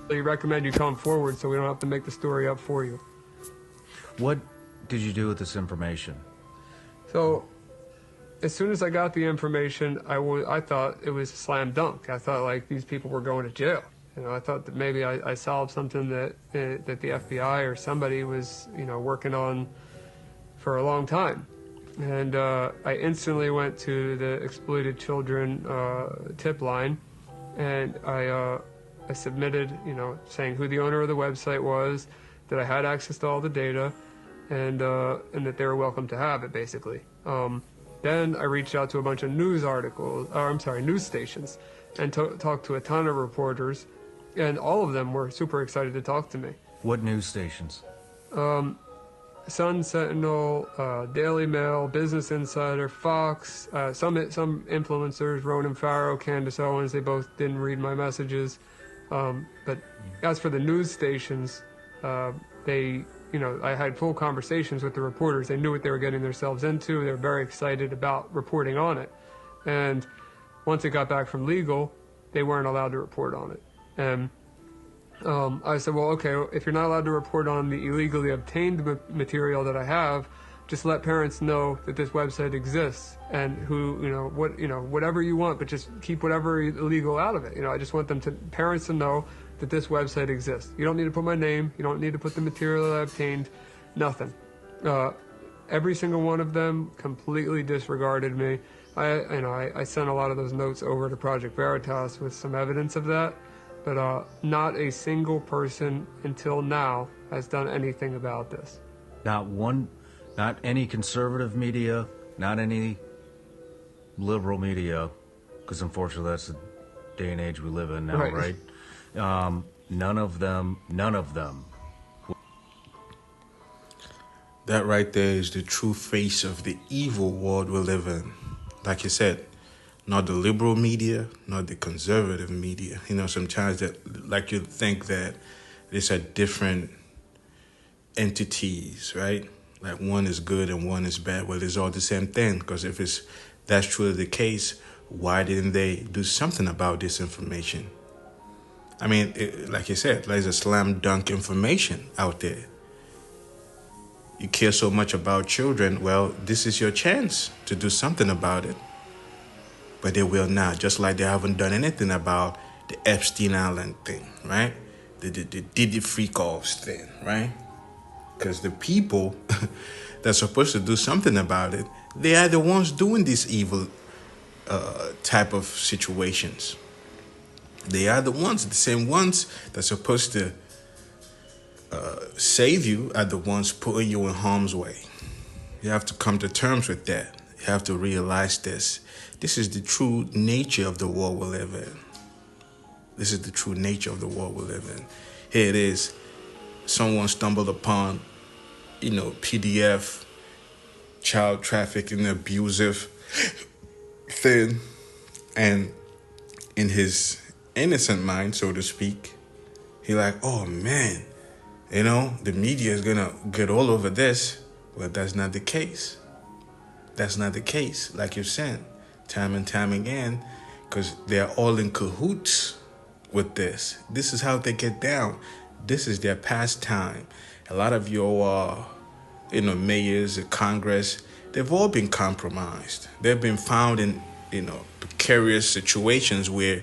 we recommend you come forward so we don't have to make the story up for you. What did you do with this information? So as soon as I got the information, I thought it was a slam dunk. I thought like these people were going to jail. I thought that maybe I solved something that the FBI or somebody was, working on for a long time. And I instantly went to the Exploited Children tip line, and I submitted, saying who the owner of the website was, that I had access to all the data, and that they were welcome to have it, basically. Then I reached out to a bunch of news stations, and talked to a ton of reporters, and all of them were super excited to talk to me. What news stations? Sun Sentinel, Daily Mail, Business Insider, Fox, some influencers, Ronan Farrow, Candace Owens, they both didn't read my messages. But as for the news stations, I had full conversations with the reporters. They knew what they were getting themselves into. They were very excited about reporting on it. And once it got back from legal, they weren't allowed to report on it. And I said, well, okay, if you're not allowed to report on the illegally obtained material that I have, just let parents know that this website exists, and whatever you want, but just keep whatever illegal out of it. I just want parents to know that this website exists. You don't need to put my name. You don't need to put the material that I obtained. Nothing. Every single one of them completely disregarded me. I sent a lot of those notes over to Project Veritas with some evidence of that. But not a single person until now has done anything about this. Not any conservative media, not any liberal media, because unfortunately that's the day and age we live in now, right? None of them. That right there is the true face of the evil world we live in. Like you said, not the liberal media, not the conservative media. Sometimes that, like you think that these are different entities, right? Like one is good and one is bad. Well, it's all the same thing. Because if that's truly the case, why didn't they do something about this information? I mean, like you said, there's a slam dunk information out there. You care so much about children. Well, this is your chance to do something about it. But they will not, just like they haven't done anything about the Epstein Island thing, right? The Diddy freak-offs thing, right? Because the people that's supposed to do something about it, they are the ones doing these evil type of situations. They are the same ones that's supposed to save you are the ones putting you in harm's way. You have to come to terms with that. You have to realize this. This is the true nature of the world we live in. This is the true nature of the world we live in. Here it is. Someone stumbled upon, PDF, child trafficking, abusive thing. And in his innocent mind, so to speak, he like, oh man, the media is going to get all over this. Well, that's not the case. That's not the case, like you've said, time and time again, because they're all in cahoots with this. This is how they get down. This is their pastime. A lot of your, mayors, Congress, they've all been compromised. They've been found in, precarious situations where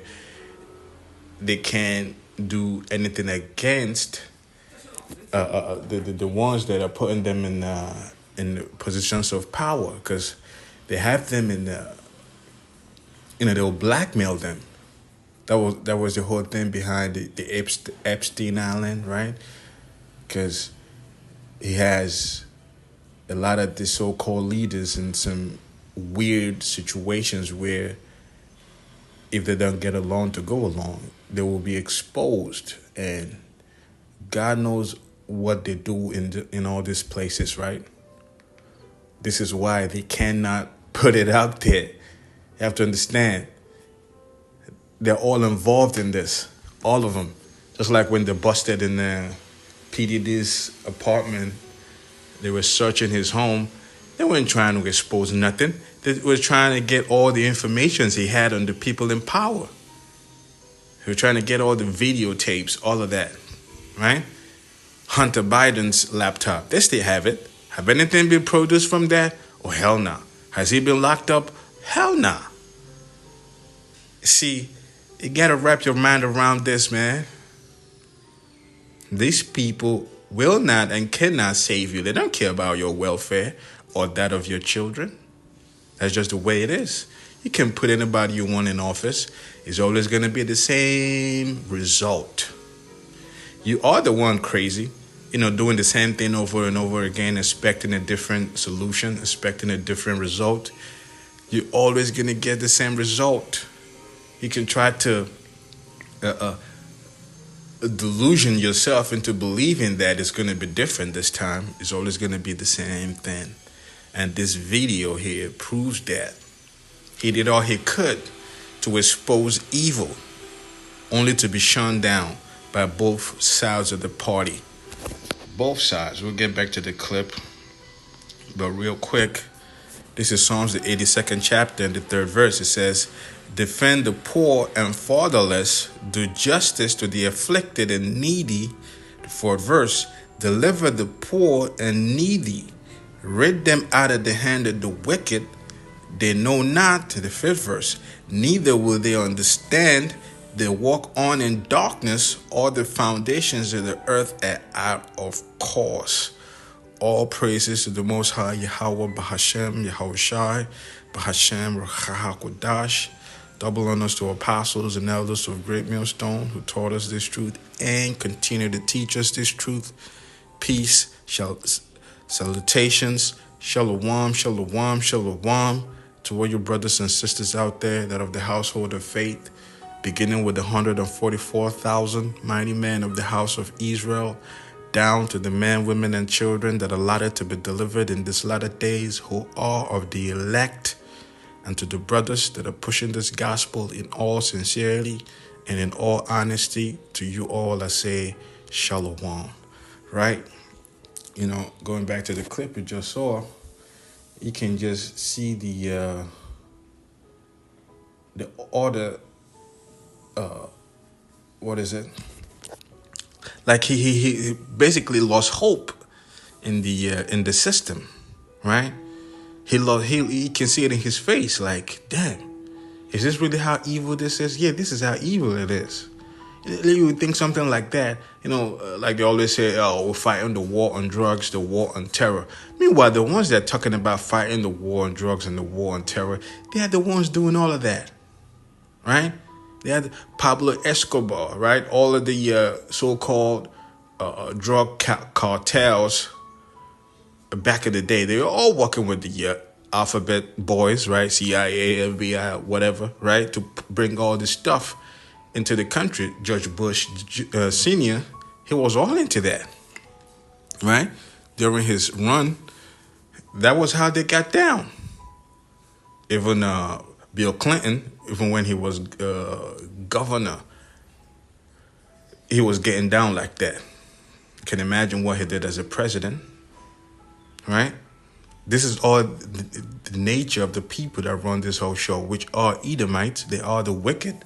they can't do anything against the ones that are putting them in the positions of power, because they have them in the, they'll blackmail them. That was the whole thing behind the Epstein Island, right? Because he has a lot of the so-called leaders in some weird situations where if they don't get along to go along, they will be exposed. And God knows what they do in all these places, right? This is why they cannot put it out there. You have to understand, they're all involved in this, all of them. Just like when they busted in P. Diddy's apartment, they were searching his home. They weren't trying to expose nothing. They were trying to get all the information he had on the people in power. He was trying to get all the videotapes, all of that, right? Hunter Biden's laptop. They still have it. Have anything been produced from that? Oh, hell no. Has he been locked up? Hell no. See, you gotta wrap your mind around this, man. These people will not and cannot save you. They don't care about your welfare or that of your children. That's just the way it is. You can put anybody you want in office. It's always going to be the same result. You are the one crazy, doing the same thing over and over again, expecting a different solution, expecting a different result. You're always going to get the same result. You can try to delusion yourself into believing that it's going to be different this time. It's always going to be the same thing. And this video here proves that. He did all he could to expose evil, only to be shut down by both sides of the party. Both sides. We'll get back to the clip. But real quick, this is Psalms, the 82nd chapter, and the 3rd verse. It says, defend the poor and fatherless, do justice to the afflicted and needy. The 4th verse, deliver the poor and needy, rid them out of the hand of the wicked. They know not, the 5th verse, neither will they understand. They walk on in darkness, all the foundations of the earth are out of course. All praises to the Most High, Yahweh, Bahashem, Yahushai, Bahashem, Rahakodash. Double honors to apostles and elders of Great Millstone who taught us this truth and continue to teach us this truth. Peace, salutations, shalom, shalom, shalom to all your brothers and sisters out there that of the household of faith, beginning with the 144,000 mighty men of the house of Israel, down to the men, women, and children that are allotted to be delivered in these latter days, who are of the elect, and to the brothers that are pushing this gospel in all sincerity and in all honesty. To you all, I say shalom, right? Going back to the clip we just saw, you can just see the order. What is it? Like he basically lost hope in the system, right? He can see it in his face. Like, damn, is this really how evil this is? Yeah, this is how evil it is. You would think something like that, like they always say, oh, we're fighting the war on drugs, the war on terror. Meanwhile, the ones that are talking about fighting the war on drugs and the war on terror, they are the ones doing all of that, right? They had Pablo Escobar, right? All of the so-called drug cartels back in the day, they were all working with the alphabet boys, right? CIA, FBI, whatever, right? To bring all this stuff into the country. George Bush Sr., he was all into that, right? During his run, that was how they got down. Even Bill Clinton, even when he was governor, he was getting down like that. You can imagine what he did as a president, right? This is all the nature of the people that run this whole show, which are Edomites. They are the wicked.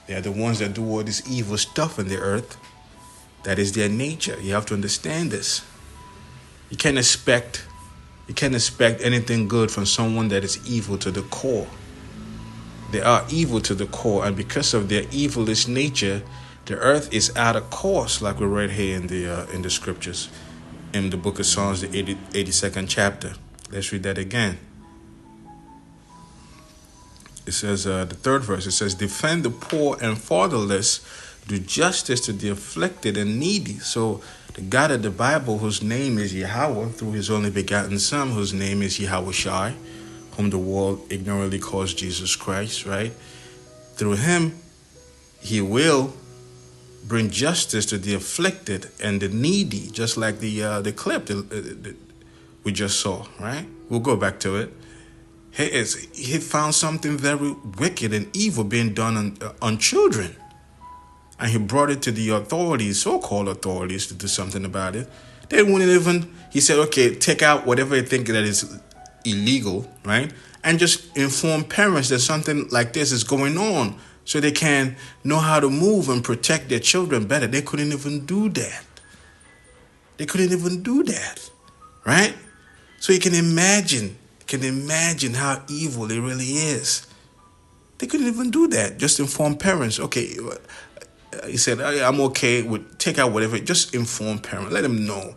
They are the ones that do all this evil stuff in the earth. That is their nature. You have to understand this. You can't expect anything good from someone that is evil to the core. They are evil to the core, and because of their evilest nature, the earth is out of course, like we read here in the scriptures, in the book of Psalms, the 82nd chapter. Let's read that again. It says, the 3rd verse, it says, defend the poor and fatherless, do justice to the afflicted and needy. So the God of the Bible, whose name is Yahweh, through his only begotten Son, whose name is Yahushai, whom the world ignorantly calls Jesus Christ, right? Through him, he will bring justice to the afflicted and the needy, just like the clip we just saw, right? We'll go back to it. He found something very wicked and evil being done on children. And he brought it to the authorities, so-called authorities, to do something about it. They wouldn't even, he said, okay, take out whatever you think that is illegal, right? And just inform parents that something like this is going on so they can know how to move and protect their children better. They couldn't even do that. They couldn't even do that, right? So you can imagine how evil it really is. They couldn't even do that. Just inform parents. Okay, he said, I'm okay with, take out whatever. Just inform parents. Let them know.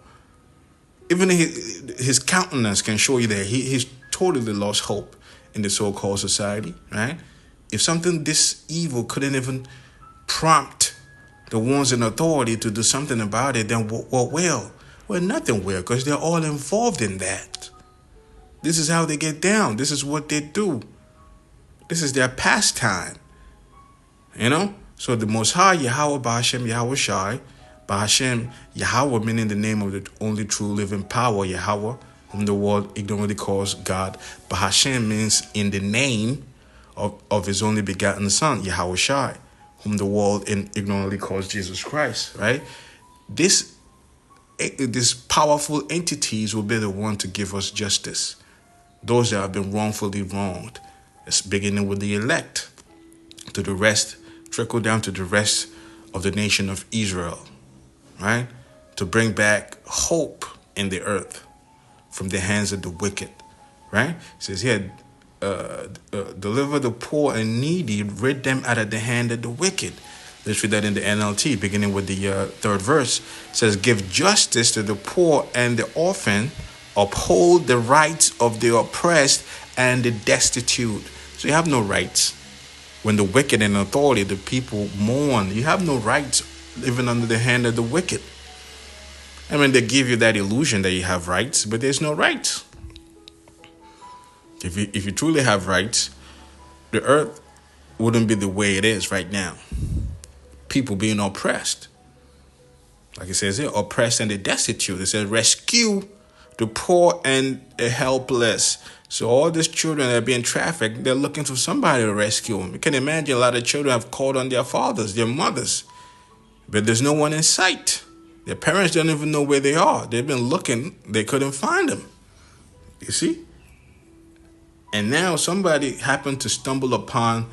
Even his countenance can show you that he's totally lost hope in the so-called society, right? If something this evil couldn't even prompt the ones in authority to do something about it, then what will? Well, nothing will, because they're all involved in that. This is how they get down. This is what they do. This is their pastime. You know? So the Most High, Yahweh, Bahashem, Yahweh Shai, Bahashem, Yahweh, meaning the name of the only true living power, Yahweh, whom the world ignorantly calls God. Bahashem means in the name of his only begotten Son, Yahweh Shai, whom the world ignorantly calls Jesus Christ, right? These powerful entities will be the one to give us justice. Those that have been wrongfully wronged. It's beginning with the elect, to the rest, trickle down to the rest of the nation of Israel, right? To bring back hope in the earth from the hands of the wicked, right? It says here, deliver the poor and needy, rid them out of the hand of the wicked. Let's read that in the NLT, beginning with the third verse. It says, give justice to the poor and the orphan, uphold the rights of the oppressed and the destitute. So you have no rights. When the wicked in authority, the people mourn. You have no rights living under the hand of the wicked. I mean, they give you that illusion that you have rights, but there's no rights. If you truly have rights, the earth wouldn't be the way it is right now. People being oppressed. Like it says here, oppressed and the destitute. It says rescue the poor and the helpless. So all these children that are being trafficked, they're looking for somebody to rescue them. You can imagine a lot of children have called on their fathers, their mothers, but there's no one in sight. Their parents don't even know where they are. They've been looking, they couldn't find them. You see? And now somebody happened to stumble upon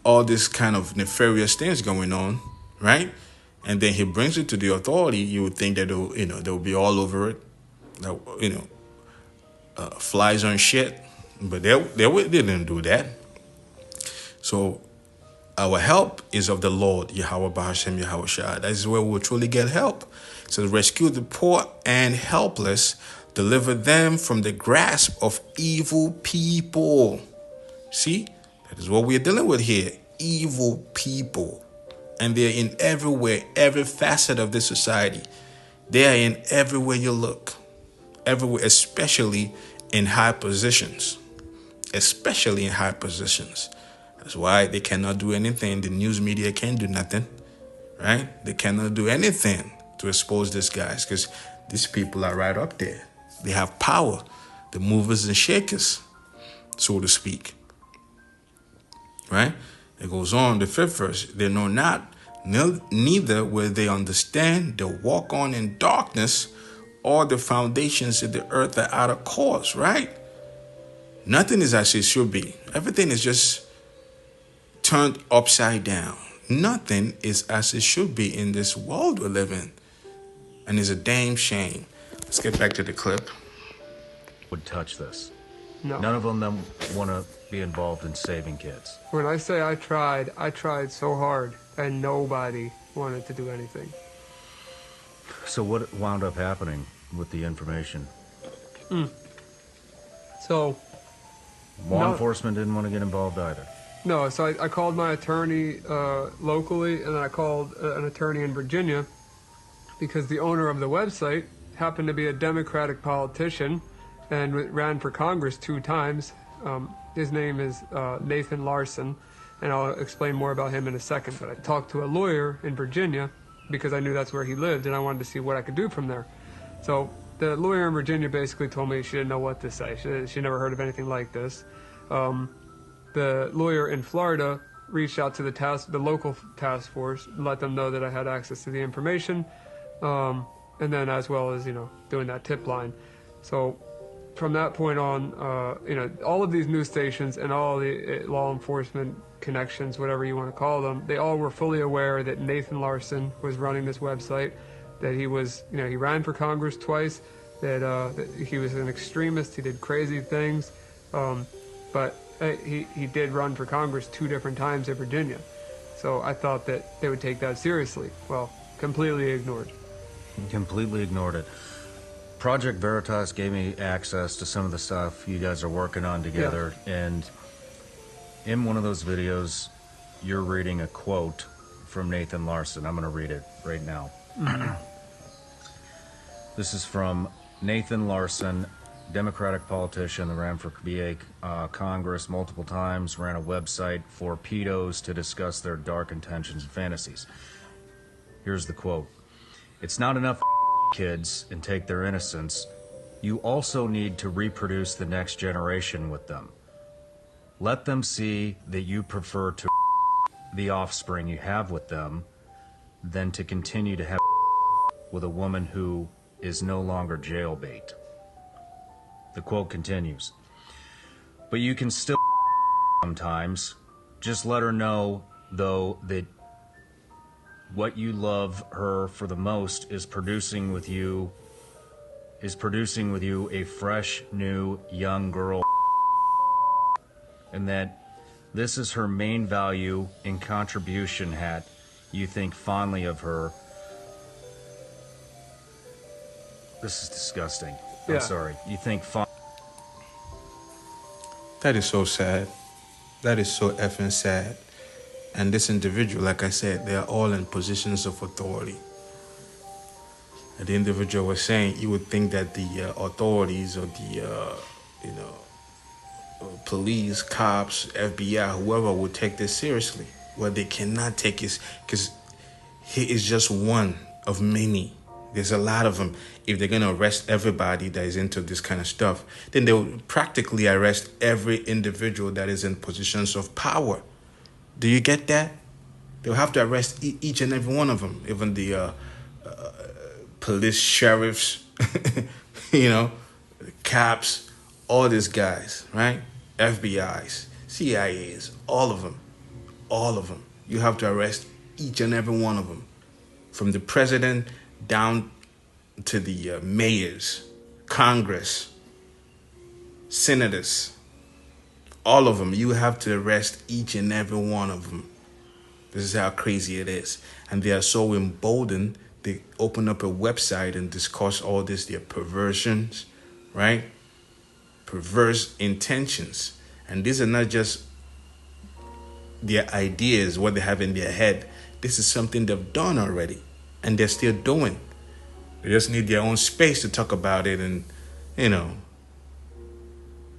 all this kind of nefarious things going on, right? And then he brings it to the authority. You would think that they'll be all over it, flies on shit, but they didn't do that. So our help is of the Lord, Yahweh Bahashem, Yahweh Shai. That is where we will truly get help. So rescue the poor and helpless, deliver them from the grasp of evil people. See, that is what we're dealing with here. Evil people. And they're in everywhere, every facet of this society. They are in everywhere you look. Everywhere, especially in high positions. Especially in high positions. That's why they cannot do anything. The news media can't do nothing. Right? They cannot do anything to expose these guys because these people are right up there. They have power. The movers and shakers, so to speak. Right? It goes on, the 5th verse. They know not, neither will they understand. They walk on in darkness. All the foundations of the earth are out of course, right? Nothing is as it should be. Everything is just turned upside down. Nothing is as it should be in this world we live in. And it's a damn shame. Let's get back to the clip. Would touch this. No. None of them want to be involved in saving kids. When I say I tried so hard, and nobody wanted to do anything. So what wound up happening with the information? So Law enforcement didn't want to get involved either. No, so I called my attorney locally, and then I called an attorney in Virginia because the owner of the website happened to be a Democratic politician and ran for Congress 2 times. His name is Nathan Larson, and I'll explain more about him in a second. But I talked to a lawyer in Virginia because I knew that's where he lived, and I wanted to see what I could do from there. So the lawyer in Virginia basically told me she didn't know what to say. She never heard of anything like this. The lawyer in Florida reached out to the local task force, let them know that I had access to the information, and then as well as doing that tip line. So from that point on, all of these news stations and all the law enforcement connections, whatever you want to call them, they all were fully aware that Nathan Larson was running this website, that he was, he ran for Congress twice, that he was an extremist, he did crazy things, but he did run for Congress 2 different times in Virginia. So I thought that they would take that seriously. Well, completely ignored. Completely ignored it. Project Veritas gave me access to some of the stuff you guys are working on together, and in one of those videos, you're reading a quote from Nathan Larson. I'm going to read it right now. This is from Nathan Larson, Democratic politician that ran for VA Congress multiple times, ran a website for pedos to discuss their dark intentions and fantasies. Here's the quote. "It's not enough kids and take their innocence. You also need to reproduce the next generation with them. Let them see that you prefer to the offspring you have with them than to continue to have with a woman who is no longer jailbait." The quote continues, "But you can still sometimes. Just let her know, though, that what you love her for the most is producing with you a fresh, new, young girl, and that this is her main value and contribution hat. You think fondly of her." This is disgusting. Yeah. I'm sorry. You think That is so sad. That is so effing sad. And this individual, like I said, they are all in positions of authority. And the individual was saying, you would think that the authorities or the, police, cops, FBI, whoever would take this seriously. Well, they cannot take it because he is just one of many. There's a lot of them. If they're going to arrest everybody that is into this kind of stuff, then they will practically arrest every individual that is in positions of power. Do you get that? They'll have to arrest each and every one of them, even the police, sheriffs, cops, all these guys, right? FBIs, CIAs, all of them. All of them. You have to arrest each and every one of them, from the president down to the mayors, Congress, senators. All of them. You have to arrest each and every one of them. This is how crazy it is. And they are so emboldened, they open up a website and discuss all this, their perversions, right? Perverse intentions. And these are not just their ideas, what they have in their head. This is something they've done already. And they're still doing. They just need their own space to talk about it and,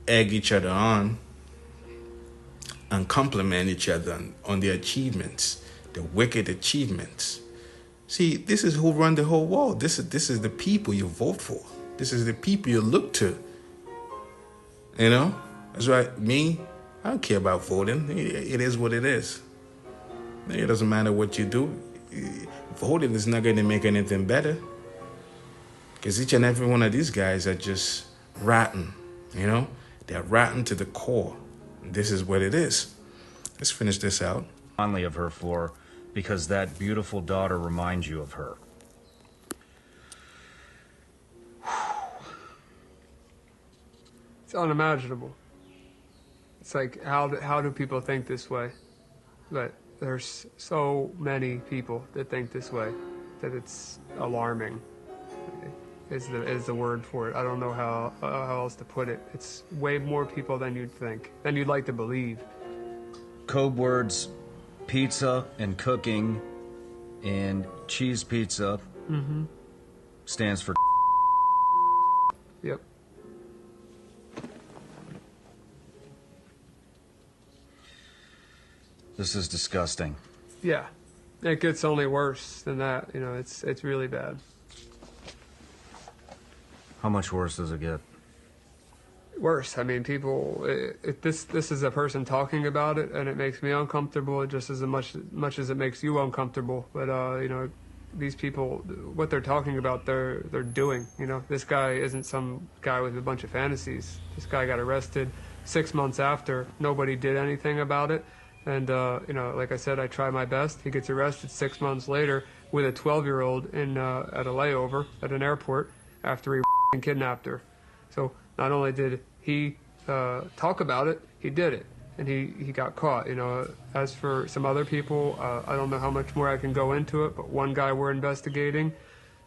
egg each other on. And compliment each other on their achievements, the wicked achievements. See, this is who run the whole world. This is the people you vote for. This is the people you look to. That's why I don't care about voting. It is what it is. It doesn't matter what you do. Voting is not going to make anything better. Because each and every one of these guys are just rotten. They're rotten to the core. This is what it is. Let's finish this out. Fondly of her for, because that beautiful daughter reminds you of her. It's unimaginable. It's like, how do people think this way? But there's so many people that think this way that it's alarming. Is the word for it. I don't know how else to put it. It's way more people than you'd think, than you'd like to believe. Code words: pizza and cooking, and cheese pizza stands for. Yep. This is disgusting. Yeah, it gets only worse than that. It's really bad. How much worse does it get? Worse. I mean, people. This is a person talking about it, and it makes me uncomfortable just as much as it makes you uncomfortable. But these people, what they're talking about, they're doing. You know, this guy isn't some guy with a bunch of fantasies. This guy got arrested 6 months after. Nobody did anything about it. And, you know, like I said, I try my best. He gets arrested 6 months later with a 12-year-old in at a layover at an airport after he kidnapped her. So not only did he talk about it, he did it. And he got caught. You know, as for some other people, I don't know how much more I can go into it, but one guy we're investigating,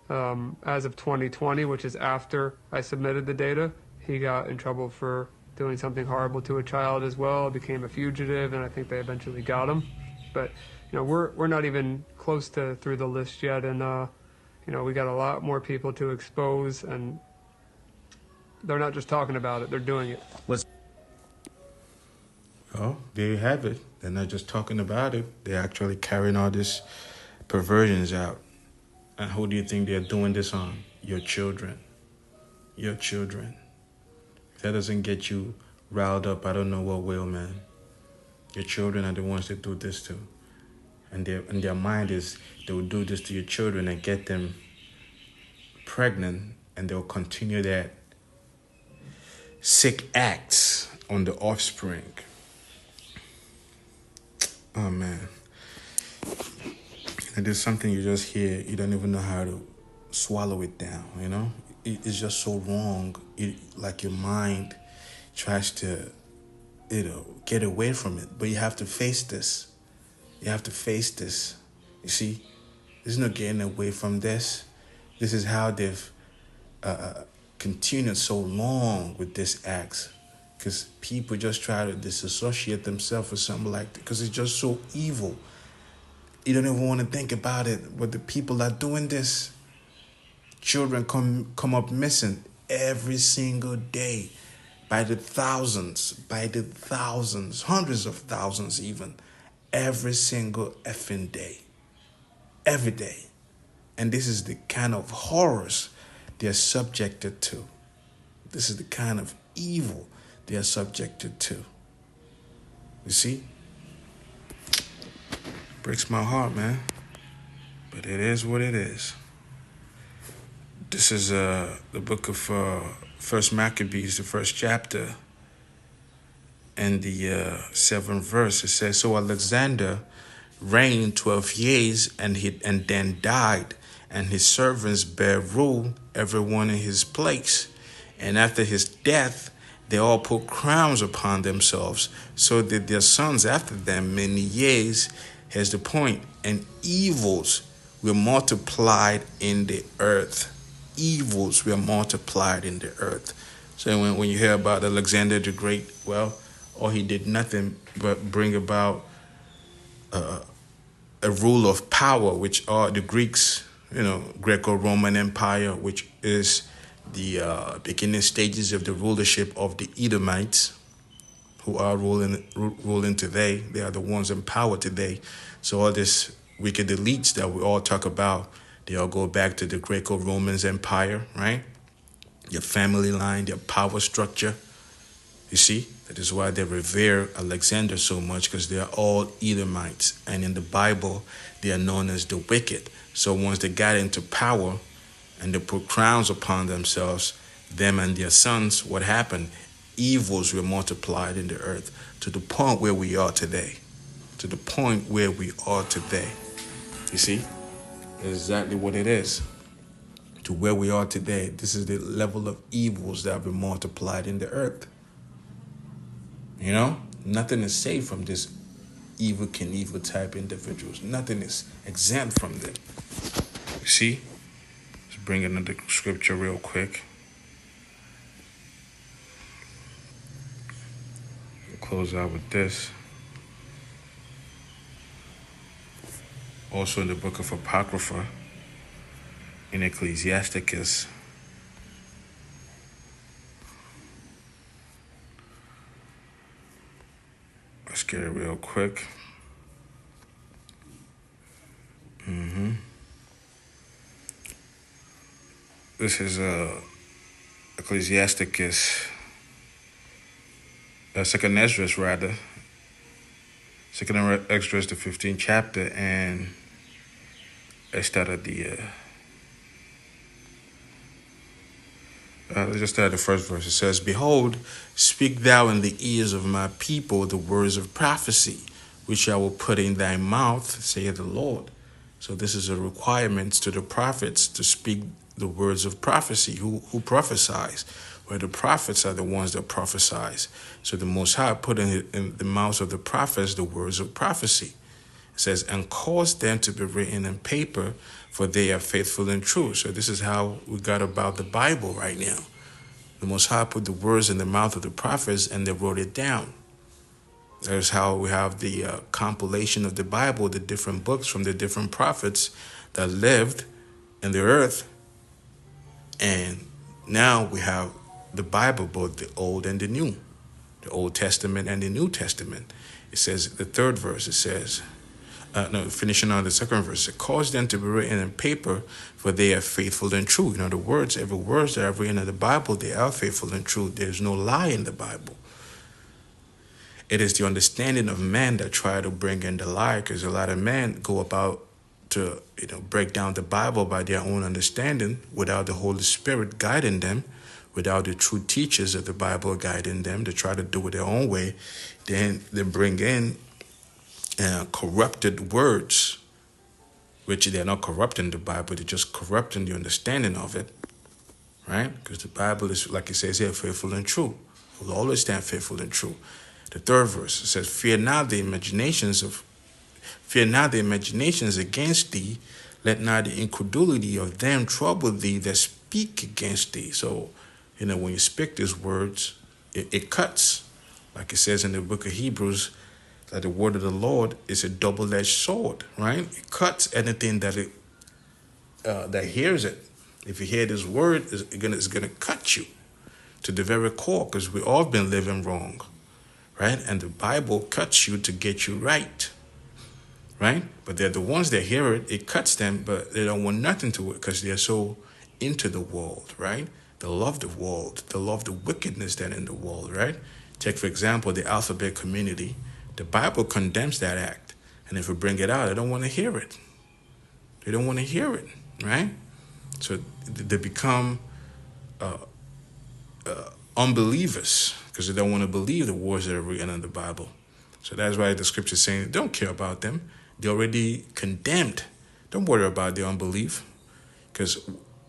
as of 2020, which is after I submitted the data, he got in trouble for doing something horrible to a child as well, became a fugitive, and I think they eventually got him. But, you know, we're not even close to through the list yet, and, you know, we got a lot more people to expose, and they're not just talking about it, they're doing it. Oh, there you have it. They're not just talking about it. They're actually carrying all these perversions out. And who do you think they're doing this on? Your children. Your children. If that doesn't get you riled up, I don't know what will, man. Your children are the ones that do this to. And their mind is they will do this to your children and get them pregnant, and they'll continue that sick acts on the offspring. Oh, man. And there's something you just hear, you don't even know how to swallow it down, you know? It's just so wrong. Like your mind tries to, you know, get away from it. But you have to face this. You have to face this. You see? There's no getting away from this. This is how they've continued so long with this acts. Because people just try to disassociate themselves with something like that because it's just so evil. You don't even want to think about it, but the people are doing this. Children come up missing every single day by the thousands, hundreds of thousands even, every single effing day. Every day. And this is the kind of horrors they're subjected to. This is the kind of evil they are subjected to. You see? Breaks my heart, man. But it is what it is. This is the book of First Maccabees, the first chapter, and the 7th verse. It says, "So Alexander reigned 12 years, and then died, and his servants bare rule, everyone in his place. And after his death, they all put crowns upon themselves, so that their sons after them many years." Here's the point. "And evils were multiplied in the earth." Evils were multiplied in the earth. So when you hear about Alexander the Great, well, all he did nothing but bring about a rule of power, which are the Greeks, you know, Greco-Roman Empire, which is the beginning stages of the rulership of the Edomites, who are ruling today. They are the ones in power today. So all this wicked elites that we all talk about, they all go back to the Greco-Romans Empire, right? Their family line, their power structure. You see, that is why they revere Alexander so much, because they are all Edomites. And in the Bible, they are known as the wicked. So once they got into power and they put crowns upon themselves, them and their sons, what happened? Evils were multiplied in the earth to the point where we are today. To the point where we are today. You see? That's exactly what it is. To where we are today. This is the level of evils that have been multiplied in the earth. You know? Nothing is safe from this evil Knievel type individuals. Nothing is exempt from them. You see? Let's bring another scripture real quick. We'll close out with this. Also in the book of Apocrypha, in Ecclesiasticus. Let's get it real quick. This is Ecclesiasticus, Second Esdras rather. Second Esdras, the 15th chapter, and let's start at the let's just start at the first verse. It says, "Behold, speak thou in the ears of my people the words of prophecy, which I will put in thy mouth, saith the Lord." So this is a requirement to the prophets to speak the words of prophecy. Who prophesies? Well, the prophets are the ones that prophesize. So the Most High put in the mouths of the prophets the words of prophecy. It says, "And cause them to be written in paper, for they are faithful and true." So this is how we got about the Bible right now. The Most High put the words in the mouth of the prophets and they wrote it down. That's how we have the compilation of the Bible, the different books from the different prophets that lived in the earth. And now we have the Bible, both the Old and the New, the Old Testament and the New Testament. It says, the third verse, it says, finishing on the second verse, "It caused them to be written in paper, for they are faithful and true." You know, the words, every word that I've written in the Bible, they are faithful and true. There's no lie in the Bible. It is the understanding of man that try to bring in the lie, because a lot of men go about to, break down the Bible by their own understanding without the Holy Spirit guiding them, without the true teachers of the Bible guiding them. They try to do it their own way. Then they bring in corrupted words, which they're not corrupting the Bible, they're just corrupting the understanding of it, right? Because the Bible is, like it says here, faithful and true. Will always stand faithful and true. The third verse, it says, fear not the imaginations against thee, let not the incredulity of them trouble thee that speak against thee. So, when you speak these words, it cuts. Like it says in the book of Hebrews, that the word of the Lord is a double-edged sword, right? It cuts anything that that hears it. If you hear this word, it's gonna cut you to the very core, because we all been living wrong, right? And the Bible cuts you to get you right, right? But they're the ones that hear it, it cuts them, but they don't want nothing to it because they're so into the world, right? They love the world. They love the wickedness that in the world, right? Take, for example, the alphabet community. The Bible condemns that act. And if we bring it out, they don't want to hear it. They don't want to hear it, right? So they become unbelievers because they don't want to believe the words that are written in the Bible. So that's why the scripture is saying, don't care about them. They're already condemned. Don't worry about their unbelief, because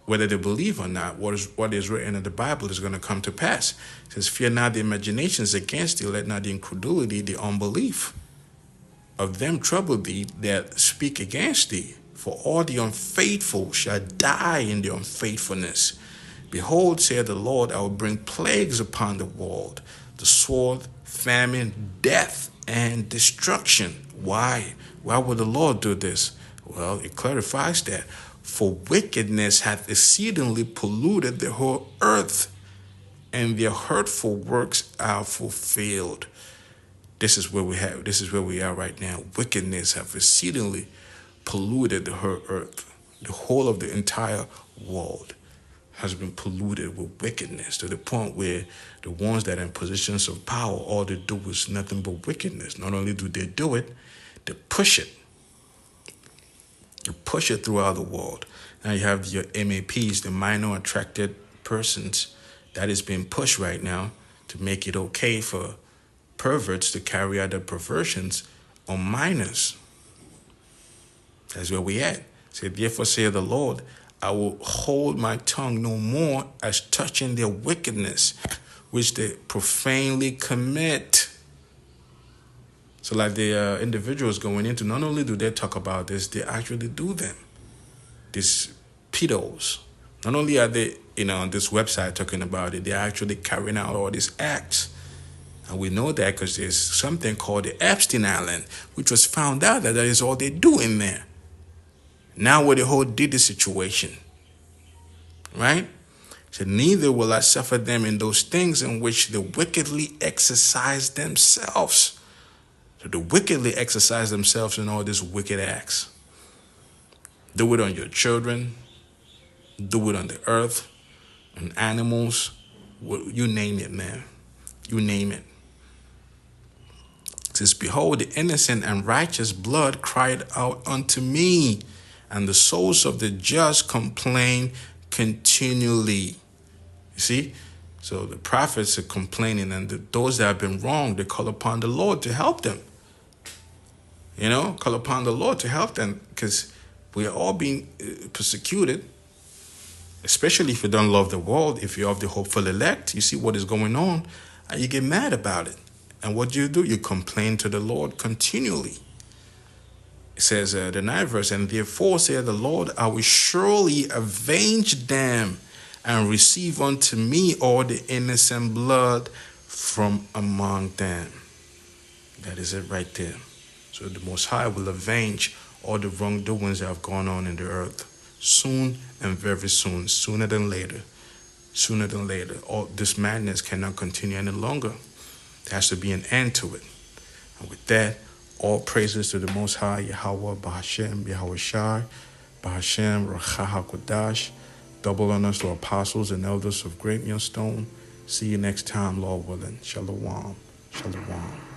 whether they believe or not, what is written in the Bible is going to come to pass. It says, fear not the imaginations against thee, let not the incredulity, the unbelief of them trouble thee that speak against thee. For all the unfaithful shall die in their unfaithfulness. Behold, saith the Lord, I will bring plagues upon the world, the sword, famine, death, and destruction. Why? Why would the Lord do this? Well, it clarifies that. For wickedness hath exceedingly polluted the whole earth, and their hurtful works are fulfilled. This is where we are right now. Wickedness have exceedingly polluted the whole earth. The whole of the entire world has been polluted with wickedness, to the point where the ones that are in positions of power, all they do is nothing but wickedness. Not only do they do it, they push it. They push it throughout the world. Now you have your MAPs, the minor attracted persons, that is being pushed right now to make it okay for perverts to carry out their perversions on minors. That's where we at. Say, therefore saith the Lord, I will hold my tongue no more as touching their wickedness, which they profanely commit. So like the individuals going into, not only do they talk about this, they actually do them. These pedos. Not only are they, on this website talking about it, they're actually carrying out all these acts. And we know that because there's something called the Epstein Island, which was found out that is all they do in there. Now with the whole Diddy situation, right? So neither will I suffer them in those things in which they wickedly exercise themselves. So they wickedly exercise themselves in all these wicked acts. Do it on your children. Do it on the earth, on animals. You name it, man. You name it. It says, behold, the innocent and righteous blood cried out unto me, and the souls of the just complain continually. You see? So the prophets are complaining, and those that have been wronged, they call upon the Lord to help them. You know, call upon the Lord to help them, because we are all being persecuted, especially if you don't love the world. If you're of the hopeful elect, you see what is going on, and you get mad about it. And what do? You complain to the Lord continually. It says, the 9th verse, and therefore saith the Lord, I will surely avenge them and receive unto me all the innocent blood from among them. That is it right there. So the Most High will avenge all the wrongdoings that have gone on in the earth. Soon and very soon, sooner than later. Sooner than later. All this madness cannot continue any longer. There has to be an end to it. And with that, all praises to the Most High, Yahweh, Bahashem, Yahweh Shai, Bahashem, Racha HaKodash. Double honors to apostles and elders of Great Millstone. See you next time, Lord willing. Shalom. Shalom.